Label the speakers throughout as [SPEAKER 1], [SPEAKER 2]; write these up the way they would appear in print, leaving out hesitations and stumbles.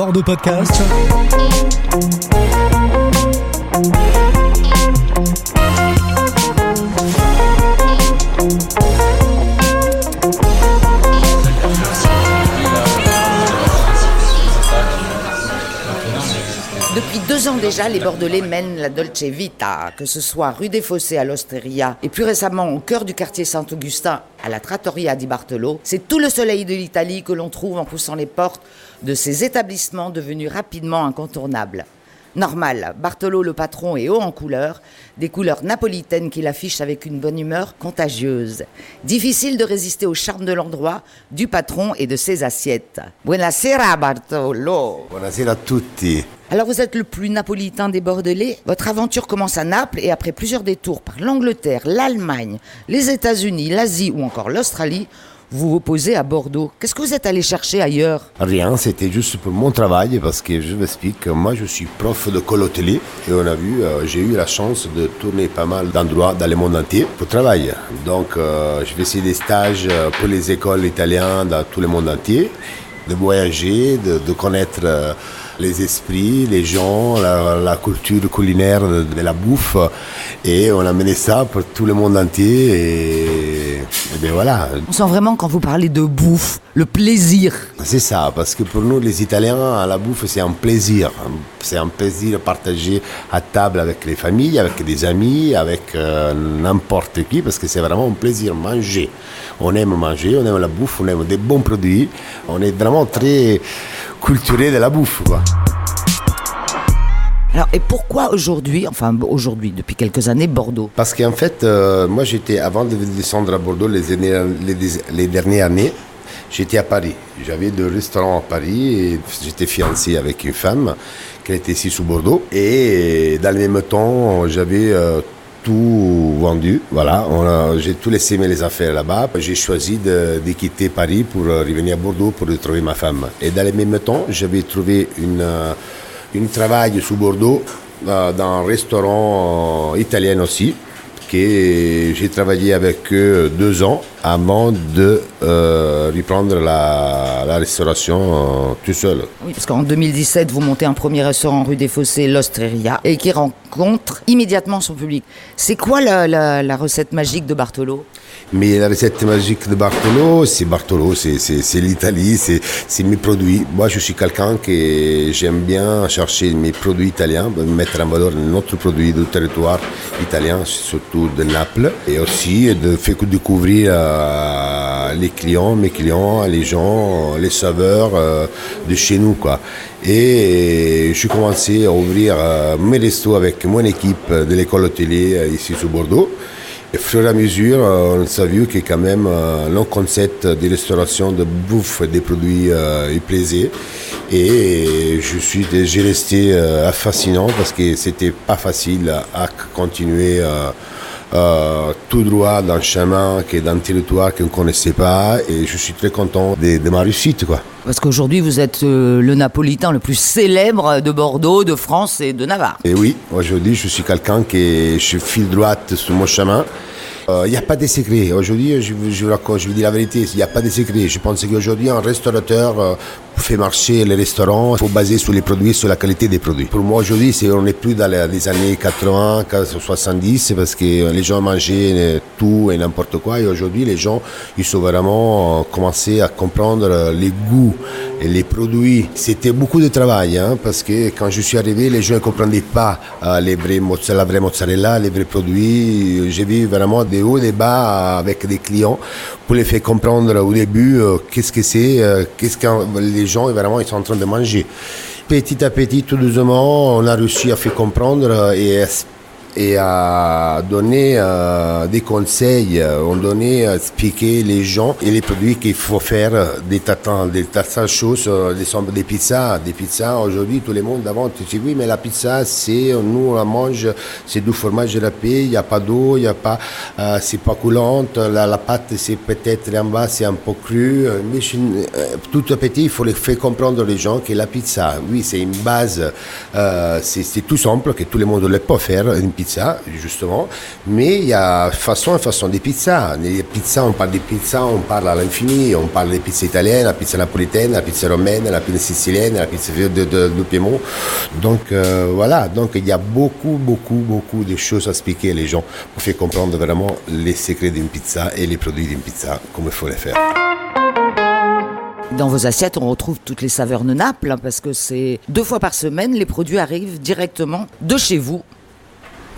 [SPEAKER 1] Bordeaux Podcast.
[SPEAKER 2] Depuis 2 ans déjà, les Bordelais mènent la Dolce Vita, que ce soit rue des Fossés à l'Osteria et plus récemment au cœur du quartier Saint-Augustin à la Trattoria di Bartolo. C'est tout le soleil de l'Italie que l'on trouve en poussant les portes de ces établissements devenus rapidement incontournables. Normal, Bartolo le patron est haut en couleurs, des couleurs napolitaines qu'il affiche avec une bonne humeur contagieuse. Difficile de résister au charme de l'endroit, du patron et de ses assiettes. Buonasera Bartolo.
[SPEAKER 3] Buonasera a tutti.
[SPEAKER 2] Alors vous êtes le plus napolitain des Bordelais. Votre aventure commence à Naples et après plusieurs détours par l'Angleterre, l'Allemagne, les États-Unis, l'Asie ou encore l'Australie, vous vous posez à Bordeaux. Qu'est-ce que vous êtes allé chercher ailleurs ?
[SPEAKER 3] Rien, c'était juste pour mon travail parce que je vous explique, moi je suis prof de école hôtelier et j'ai eu la chance de tourner pas mal d'endroits dans le monde entier pour travailler. Donc je vais essayer des stages pour les écoles italiennes dans tout le monde entier, de voyager, de connaître les esprits, les gens, la culture culinaire de la bouffe et on a mené ça pour tout le monde entier et bien voilà.
[SPEAKER 2] On sent vraiment quand vous parlez de bouffe, le plaisir.
[SPEAKER 3] C'est ça, parce que pour nous les Italiens, la bouffe c'est un plaisir. C'est un plaisir partagé à table avec les familles, avec des amis, avec n'importe qui, parce que c'est vraiment un plaisir manger. On aime manger, on aime la bouffe, on aime des bons produits. On est vraiment très culturé de la bouffe, quoi.
[SPEAKER 2] Alors, et pourquoi aujourd'hui, depuis quelques années, Bordeaux ?
[SPEAKER 3] Parce qu'en fait, moi avant de descendre à Bordeaux les dernières années, j'étais à Paris. J'avais 2 restaurants à Paris et j'étais fiancé avec une femme qui était ici sous Bordeaux. Et dans le même temps, j'avais tout vendu. Voilà, j'ai tout laissé mes affaires là-bas. J'ai choisi de quitter Paris pour revenir à Bordeaux pour retrouver ma femme. Et dans le même temps, j'avais trouvé un travail sous Bordeaux dans un restaurant italien aussi, que j'ai travaillé avec eux 2 ans avant de reprendre la restauration tout seul.
[SPEAKER 2] Oui, parce qu'en 2017, vous montez un premier restaurant rue des Fossés, l'Osteria, et qui rencontre immédiatement son public. C'est quoi la recette magique de Bartolo ?
[SPEAKER 3] Mais la recette magique de Bartolo, c'est l'Italie, c'est mes produits. Moi, je suis quelqu'un qui j'aime bien chercher mes produits italiens, mettre en valeur notre produit du territoire italien, surtout de Naples, et aussi de faire découvrir mes clients, les gens, les saveurs de chez nous, quoi. Et j'ai commencé à ouvrir mes restos avec mon équipe de l'école hôtelière ici sur Bordeaux. Et au fur et à mesure, on s'est vu que quand même le concept de restauration de bouffe des produits il plaisait. Et j'ai resté fascinant parce que c'était pas facile à continuer tout droit dans le chemin, dans un territoire qu'on ne connaissait pas. Et je suis très content de ma réussite, quoi.
[SPEAKER 2] Parce qu'aujourd'hui, vous êtes le Napolitain le plus célèbre de Bordeaux, de France et de Navarre.
[SPEAKER 3] Et oui, aujourd'hui, je suis quelqu'un qui file droite sur mon chemin. Il n'y a pas de secret. Aujourd'hui, je vous dis la vérité, il n'y a pas de secret. Je pense qu'aujourd'hui, un restaurateur fait marcher les restaurants, il faut baser sur les produits, sur la qualité des produits. Pour moi, aujourd'hui, on n'est plus dans les années 80, 70, parce que les gens mangeaient tout et n'importe quoi. Et aujourd'hui, les gens, ils sont vraiment commencé à comprendre les goûts et les produits. C'était beaucoup de travail, parce que quand je suis arrivé, les gens ne comprenaient pas la vraie mozzarella, les vrais produits. J'ai vu vraiment des hauts, des bas avec des clients pour les faire comprendre au début qu'est-ce que c'est, qu'est-ce que les gens vraiment ils sont en train de manger. Petit à petit, tout doucement, on a réussi à faire comprendre et à donner des conseils, à expliquer les gens et les produits qu'il faut faire, des tas de choses, des pizzas. Des pizzas, aujourd'hui, tout le monde avant, tu dis oui, mais la pizza, nous on la mange, c'est du fromage râpé, il n'y a pas d'eau, c'est pas coulante, la pâte, c'est peut-être en bas, c'est un peu cru. Mais tout à petit, il faut les faire comprendre aux gens que la pizza, oui, c'est une base, c'est tout simple, que tout le monde le peut faire. Une pizzas, justement, mais il y a façon et façon des pizzas. Les pizzas, on parle des pizzas, on parle à l'infini, on parle des pizzas italiennes, la pizza napolitaine, la pizza romaine, la pizza sicilienne, la pizza de Piémont. Donc voilà, donc il y a beaucoup de choses à expliquer les gens pour faire comprendre vraiment les secrets d'une pizza et les produits d'une pizza, comme il faut les faire.
[SPEAKER 2] Dans vos assiettes, on retrouve toutes les saveurs de Naples, parce que c'est 2 fois par semaine, les produits arrivent directement de chez vous.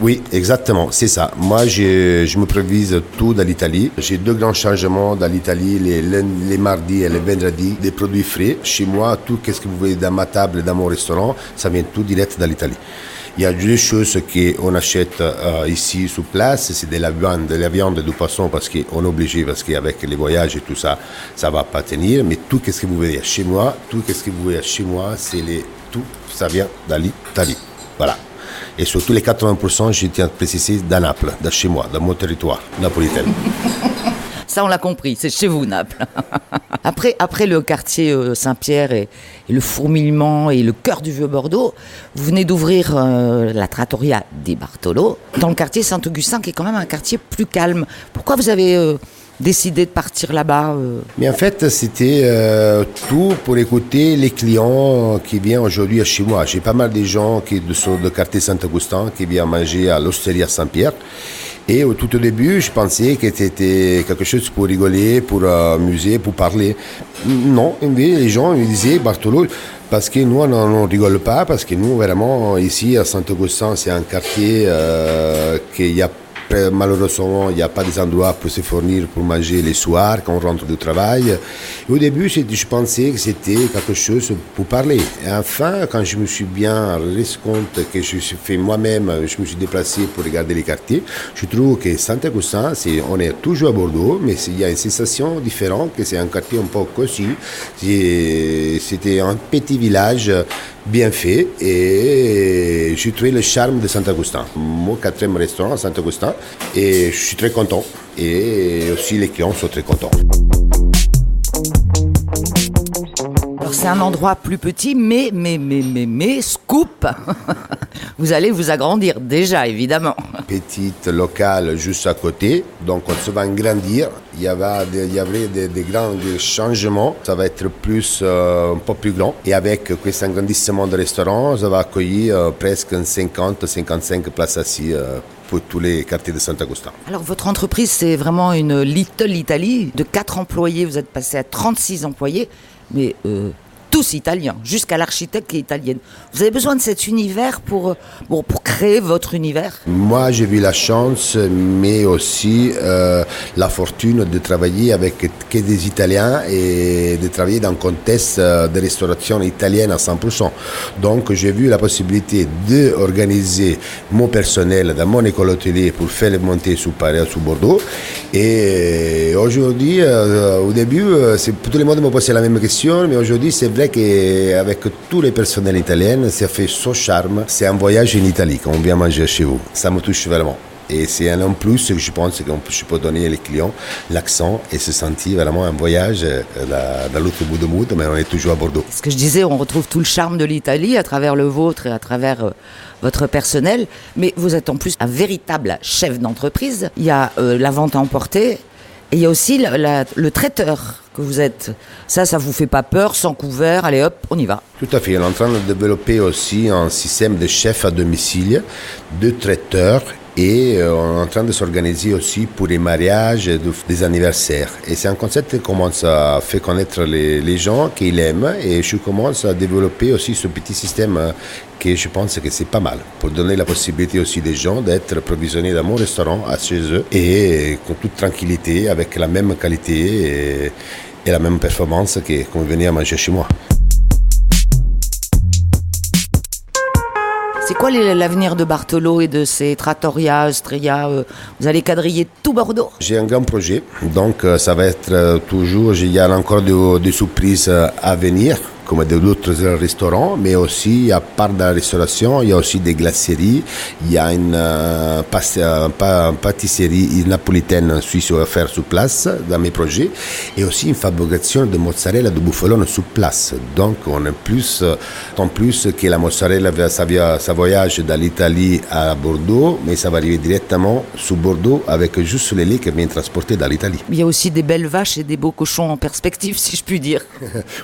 [SPEAKER 3] Oui, exactement, c'est ça. Moi, je me provise tout dans l'Italie. J'ai 2 grands changements dans l'Italie, les mardis et les vendredis, des produits frais. Chez moi, tout ce que vous voyez dans ma table, dans mon restaurant, ça vient tout direct de l'Italie. Il y a 2 choses qu'on achète ici sur place, c'est de la viande et du poisson parce qu'on est obligé, parce qu'avec les voyages et tout ça, ça ne va pas tenir. Mais tout ce que vous voyez chez moi, tout ça vient de l'Italie. Voilà. Et surtout les 80%, je tiens à préciser, de Naples, de chez moi, de mon territoire napolitain.
[SPEAKER 2] Ça, on l'a compris, c'est chez vous, Naples. Après le quartier Saint-Pierre et le fourmillement et le cœur du Vieux-Bordeaux, vous venez d'ouvrir la Trattoria di Bartolo dans le quartier Saint-Augustin, qui est quand même un quartier plus calme. Pourquoi vous avez décidé de partir là-bas
[SPEAKER 3] Mais en fait, c'était tout pour écouter les clients qui viennent aujourd'hui chez moi. J'ai pas mal de gens qui sont du quartier Saint-Augustin qui viennent manger à l'Osteria Saint-Pierre. Et tout au début, je pensais que c'était quelque chose pour rigoler, pour amuser, pour parler. Non, mais les gens me disaient Bartolo, parce que nous, on ne rigole pas, parce que nous, vraiment, ici, à Saint-Augustin, c'est un quartier qu'il y a malheureusement, il n'y a pas des endroits pour se fournir pour manger les soirs quand on rentre du travail. Et au début, je pensais que c'était quelque chose pour parler. Et enfin, quand je me suis bien rendu compte que je suis fait moi-même, je me suis déplacé pour regarder les quartiers, je trouve que Saint-Augustin, on est toujours à Bordeaux, mais il y a une sensation différente, que c'est un quartier un peu cossu. C'était un petit village bien fait et j'ai trouvé le charme de Saint-Augustin. Mon 4e restaurant à Saint-Augustin et je suis très content et aussi les clients sont très contents.
[SPEAKER 2] Alors c'est un endroit plus petit, mais scoop. Vous allez vous agrandir déjà, évidemment.
[SPEAKER 3] Petite locale juste à côté, donc on se va grandir. Il y avait des grands changements, ça va être un peu plus grand. Et avec cet agrandissement de restaurant, ça va accueillir presque 50-55 places assises pour tous les quartiers de Saint-Augustin.
[SPEAKER 2] Alors votre entreprise, c'est vraiment une Little Italy. De 4 employés, vous êtes passé à 36 employés, mais tous italiens, jusqu'à l'architecte qui est italienne. Vous avez besoin de cet univers pour créer votre univers?
[SPEAKER 3] Moi, j'ai eu la chance, mais aussi la fortune de travailler avec que des Italiens et de travailler dans un contexte de restauration italienne à 100%. Donc, j'ai vu la possibilité d'organiser mon personnel dans mon école hôtelière pour faire monter sur Paris, sur Bordeaux. Et aujourd'hui, au début, tout le monde me posait la même question, mais aujourd'hui, c'est vrai qu'avec tous les personnels italiens, ça fait son charme. C'est un voyage en Italie qu'on vient manger chez vous. Ça me touche vraiment. Et c'est un en plus que je pense que je peux donner aux clients l'accent et se sentir vraiment un voyage dans l'autre bout du monde, mais on est toujours à Bordeaux.
[SPEAKER 2] Ce que je disais, on retrouve tout le charme de l'Italie à travers le vôtre et à travers votre personnel. Mais vous êtes en plus un véritable chef d'entreprise. Il y a la vente à emporter. Et il y a aussi le traiteur que vous êtes. Ça vous fait pas peur, sans couvert, allez hop, on y va.
[SPEAKER 3] Tout à fait. On est en train de développer aussi un système de chefs à domicile, de traiteurs. Et on est en train de s'organiser aussi pour les mariages, des anniversaires. Et c'est un concept qui commence à faire connaître les gens qui l'aiment. Et je commence à développer aussi ce petit système que je pense que c'est pas mal. Pour donner la possibilité aussi des gens d'être provisionnés dans mon restaurant, à chez eux. Et con toute tranquillité, avec la même qualité et la même performance que quand vous venez à manger chez moi.
[SPEAKER 2] C'est quoi l'avenir de Bartolo et de ces trattoria, Osteria? Vous allez quadriller tout Bordeaux?
[SPEAKER 3] J'ai un grand projet, donc ça va être toujours, il y a encore des surprises à venir. comme d'autres restaurants, mais aussi, à part de la restauration, il y a aussi des glaceries, il y a une pâtisserie napolitaine suisse à faire sur place dans mes projets, et aussi une fabrication de mozzarella de bufalone sur place. Donc on est plus, en plus que la mozzarella, ça voyage de l'Italie à Bordeaux, mais ça va arriver directement sur Bordeaux avec juste le lait qui vient transporté dans l'Italie.
[SPEAKER 2] Il y a aussi des belles vaches et des beaux cochons en perspective, si je puis dire.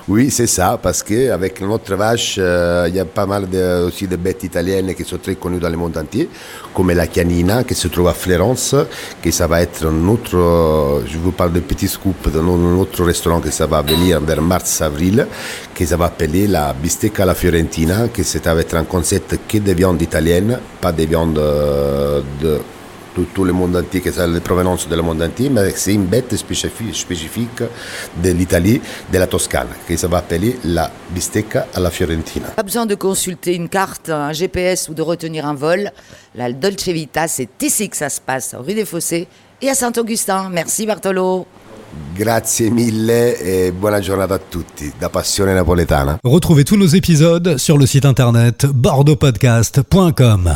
[SPEAKER 3] Oui, c'est ça, parce qu'avec notre vache, il y a pas mal aussi de bêtes italiennes qui sont très connues dans le monde entier, comme la Chianina qui se trouve à Florence, que ça va être un autre, je vous parle de petit scoop d'un autre restaurant que ça va venir vers mars-avril, que ça va appeler la bistecca alla fiorentina, que ça va être un concept que de viande italienne, pas de viande de tout le monde entier, que c'est la provenance du monde entier, mais c'est une bête spécifique de l'Italie, de la Toscane, que ça va appeler la bistecca alla fiorentina.
[SPEAKER 2] Pas besoin de consulter une carte, un GPS ou de retenir un vol. La Dolce Vita, c'est ici que ça se passe, rue des Fossés et à Saint-Augustin. Merci Bartolo.
[SPEAKER 3] Grazie mille e buona giornata a tutti, da Passione Napoletana.
[SPEAKER 1] Retrouvez tous nos épisodes sur le site internet bordeauxpodcast.com.